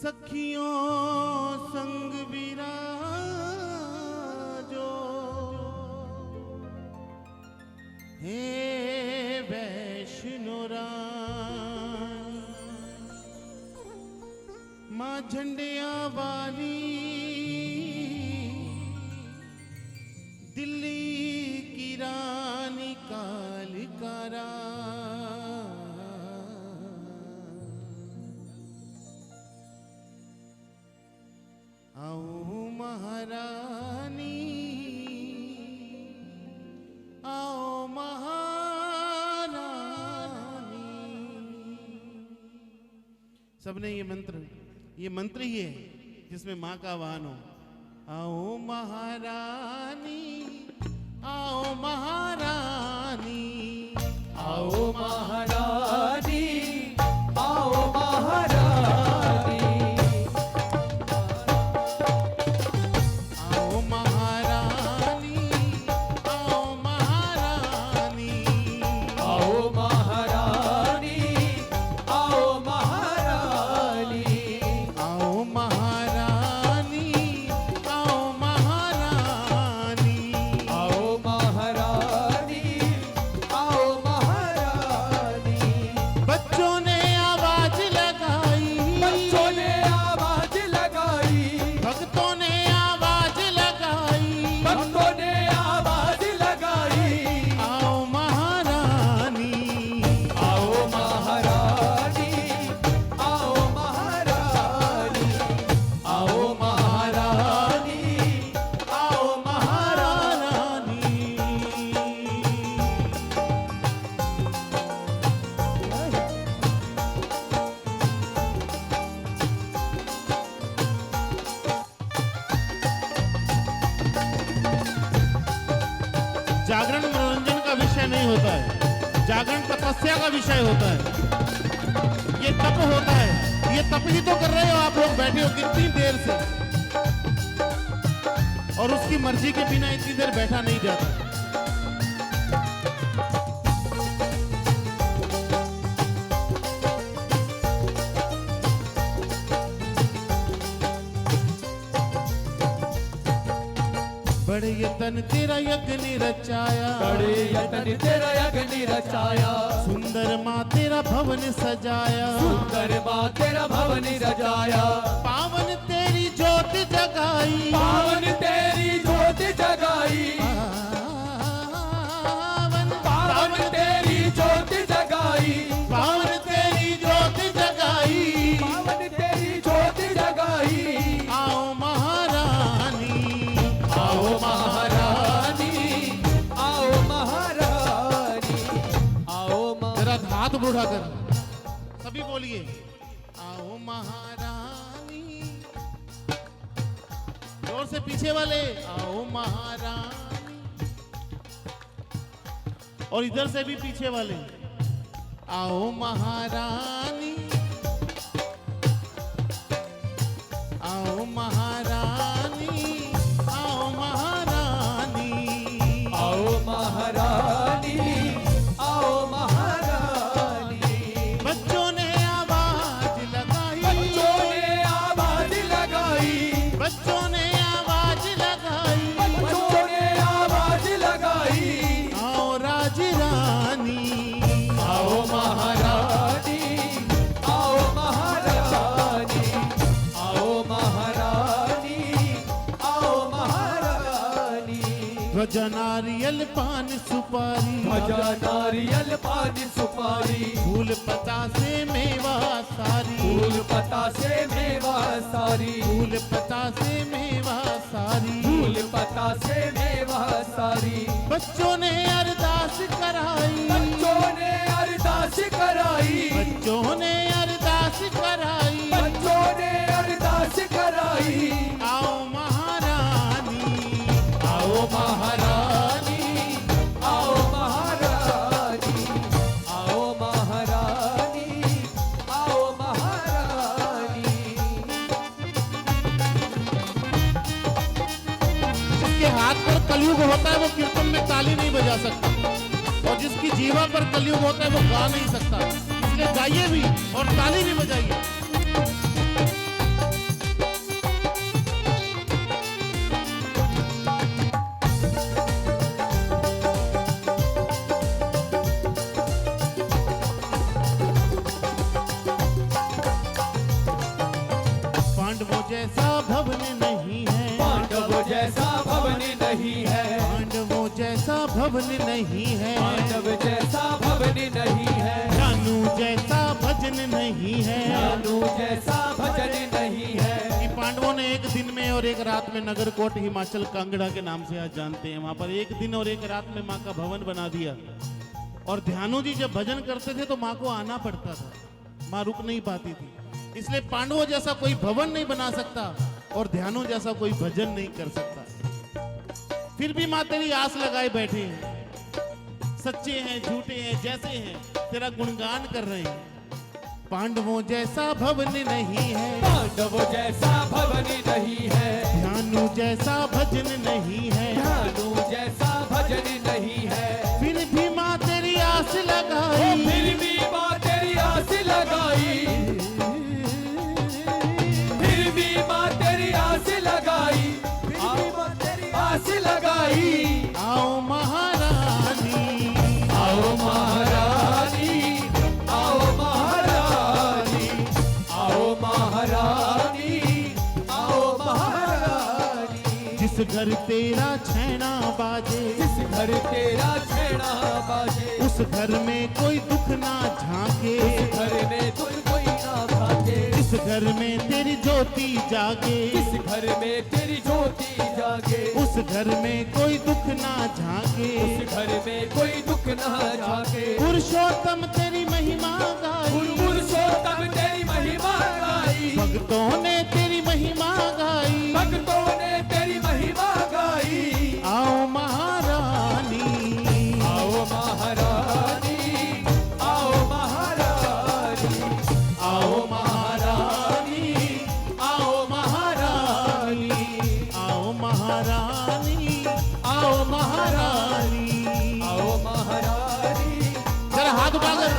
सखियों संग विराजो हे वैष्णो रानी, माँ झंडिया वाली दिल्ली की रानी कालिका आओ महारानी, आओ महारानी। सबने ये मंत्र ही है जिसमें माँ का आह्वान हो। आओ महारानी, आओ महारानी, आओ महारानी, आओ महारानी, आओ महारानी, आओ महारानी, आओ महारानी, आओ महारानी, आओ महारानी, आओ महारानी, आओ महारानी, आओ महारानी। बच्चों ने आवाज लगाई, बच्चों ने आवाज लगाई, भक्तों ने आवाज लगाई, भक्तों ने आवाज लगाई। आओ महारानी, आओ महारानी, आओ महारानी, आओ महारानी, आओ महारानी। जागरण मनोरंजन का विषय नहीं होता है, जागरण तपस्या का विषय होता है। ये तप होता है, ये तप ही तो कर रहे हो आप लोग, बैठे हो कितनी देर से, और उसकी मर्जी के बिना इतनी देर बैठा नहीं जाता। बड़े यतन तेरा यज्ञ रचाया, बड़े यतन तेरा यज्ञ रचाया, सुंदर माँ तेरा भवन सजाया, सुंदर माँ तेरा भवन सजाया, पावन तेरी ज्योत जगाई, पावन तेरी ज्योत जगाई, पावन तेरी ज्योत जगाई, पावन तेरी ज्योत जगाई। पावन तेरी ज्योत जगाई। आओ महारानी, आओ महारानी, आओ महारानी, आओ जरा हाथ बढ़ा कर सभी बोलिए, आओ महारानी। जोर से पीछे वाले, आओ महारानी। और इधर से भी पीछे वाले, आओ महारानी, आओ महारानी, आओ महारानी, आओ महारानी, आओ महारानी। बच्चों ने आवाज लगाई, बच्चों ने आवाज लगाई, बच्चों ने आवाज लगाई, बच्चों ने आवाज लगाई। आओ राज रानी, आओ महारानी, आओ महारानी, आओ महारानी, आओ महारानी। ध्वजा नारियल पान सुपारी, ध्वजा नारियल पान सुपारी, फूल पता से मेवा सारी, फूल पता से मेवा सारी, फूल पता से मेवा सारी। फूल पता से मेवा सारी। बच्चों ने अरदास कराई, बच्चों ने अरदास कराई, बच्चों ने अरदास कराई। बच्चों ने अरदास कराई। आओ महारानी, आओ महारानी, आओ महारानी, आओ महारानी, आओ महारानी। जिसके हाथ पर कलयुग होता है वो कीर्तन में ताली नहीं बजा सकता, और जिसकी जीवा पर कलयुग होता है वो गा नहीं सकता। इसलिए गाइए भी और ताली भी बजाइए। नहीं है, पांडवों जैसा भवन नहीं है, पांडव जैसा भवन नहीं है, जानू जैसा भजन नहीं है। जानू जैसा भजन नहीं है। कि पांडवों ने एक दिन में और एक रात में नगरकोट हिमाचल कांगड़ा के नाम से आज जानते हैं, वहां पर एक दिन और एक रात में माँ का भवन बना दिया। और ध्यानु जी जब भजन करते थे तो माँ को आना पड़ता था, माँ रुक नहीं पाती थी। इसलिए पांडवों जैसा कोई भवन नहीं बना सकता और ध्यानु जैसा कोई भजन नहीं कर सकता। फिर भी माँ तेरी आस लगाए बैठे हैं, सच्चे हैं झूठे हैं जैसे हैं तेरा गुणगान कर रहे हैं। पांडवों जैसा भवन नहीं है, पांडवों जैसा भवन नहीं है, ध्यानु जैसा भजन नहीं है, ध्यानु जैसा भजन नहीं है। फिर भी माँ तेरी आस लगाई, फिर भी माँ तेरी आस लगाई, फिर भी माँ तेरी आस लगाई, फिर भी माँ तेरी आस लगाई। आओ महारानी, आओ महारानी, आओ महारानी, आओ महारानी, आओ महारानी। जिस घर तेरा छैना बाजे, जिस घर तेरा छेड़ा बाजे, उस घर में कोई दुख ना झांके, घर में तुम कोई ना भागे, इस घर में तेरी ज्योति जागे, इस घर में तेरी ज्योति जागे, उस घर में कोई दुख ना झांके। उस घर में कोई दुख ना जागे। पुरुषोत्तम तेरी महिमा गाई, पुरुषोत्तम तेरी महिमा गाई, भक्तों ने तेरी महिमा गाई। भक्तों ने तेरी महिमा गाई। आओ महारानी, आओ महारानी, आओ महारानी, आओ महारानी, आओ महारानी, आओ महारानी, आओ महारानी, आओ महारानी, जरा हाथ उठाकर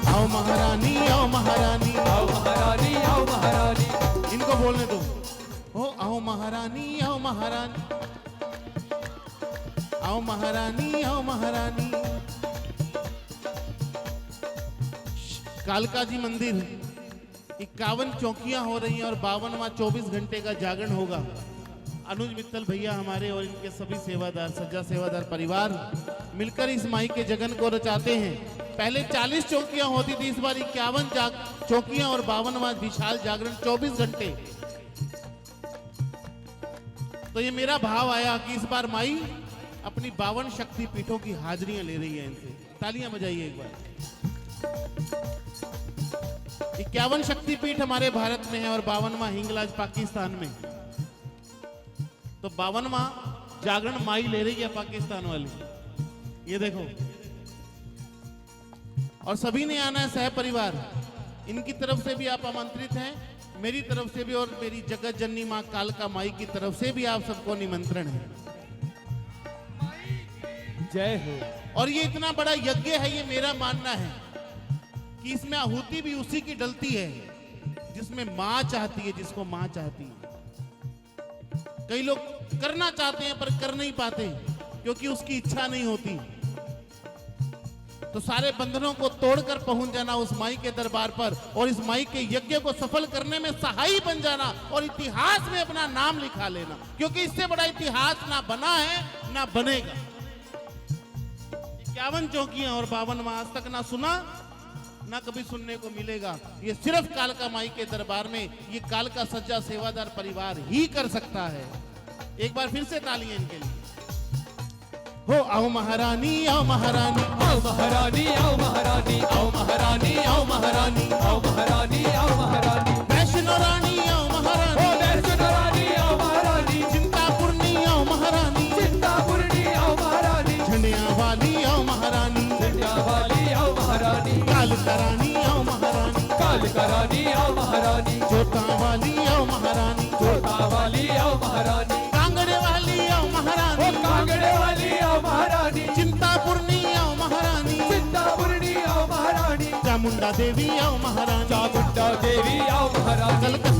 आओ महारानी, आओ महारानी, आओ महारानी, आओ महारानी। इनको बोलने दो। ओ आओ महारानी, आओ महारानी, आओ महारानी, आओ महारानी। कालका जी मंदिर 51 चौकियां हो रही हैं और 52वां 24 घंटे का जागरण होगा। अनुज मित्तल भैया हमारे और इनके सभी सेवादार, सज्जा सेवादार परिवार मिलकर इस माई के जगन को रचाते हैं। पहले 40 चौकियां होती थी, इस बार 51 चौकियां और 52वां विशाल जागरण 24 घंटे। तो ये मेरा भाव आया कि इस बार माई अपनी 52 शक्ति पीठों की हाजिरियां ले रही है इनसे। तालियां बजाइए एक बार। 51 शक्तिपीठ हमारे भारत में है और 52वां हिंगलाज पाकिस्तान में। तो 52वां जागरण माई ले रही है पाकिस्तान वाली, ये देखो। और सभी ने आना है सह परिवार। इनकी तरफ से भी आप आमंत्रित हैं, मेरी तरफ से भी और मेरी जगत जननी मां कालका माई की तरफ से भी आप सबको निमंत्रण है। जय हो। और ये इतना बड़ा यज्ञ है, ये मेरा मानना है कि इसमें आहुति भी उसी की डलती है जिसमें मां चाहती है, जिसको मां चाहती है। कई लोग करना चाहते हैं पर कर नहीं पाते क्योंकि उसकी इच्छा नहीं होती। तो सारे बंधनों को तोड़कर पहुंच जाना उस माई के दरबार पर और इस माई के यज्ञ को सफल करने में सहाई बन जाना और इतिहास में अपना नाम लिखा लेना, क्योंकि इससे बड़ा इतिहास ना बना है ना बनेगा। 51 चौकियां और 52वां आज तक ना सुना ना कभी सुनने को मिलेगा। ये सिर्फ कालका माई के दरबार में ये कालका सज्जा सेवादार परिवार ही कर सकता है। एक बार फिर से तालियां इनके लिए हो। आओ महारानी, आओ महारानी, आओ महारानी, आओ महारानी, आओ महारानी, आओ महारानी, आओ महारानी, आओ महारानी। वैष्णो रानी आओ महारानी, ओ वैष्णो रानी आओ महारानी, चिंतापुरनी आओ महारानी, चिंतापुरनी आओ महारानी, झंडिया वाली आओ महारानी, झंडिया वाली आओ महारानी, कालका रानी आओ महारानी, कालका रानी आओ महारानी, जोता वाली आओ महारानी, जोता वाली आओ महारानी, कांगड़े वाली आओ महारानी, ओ कांगड़े वाली आओ महारानी, चिंतापुरनी आओ महारानी, चिंतापुरनी आओ महारानी, चामुंडा देवी आओ महारानी, चामुंडा देवी आओ महारानी, कलका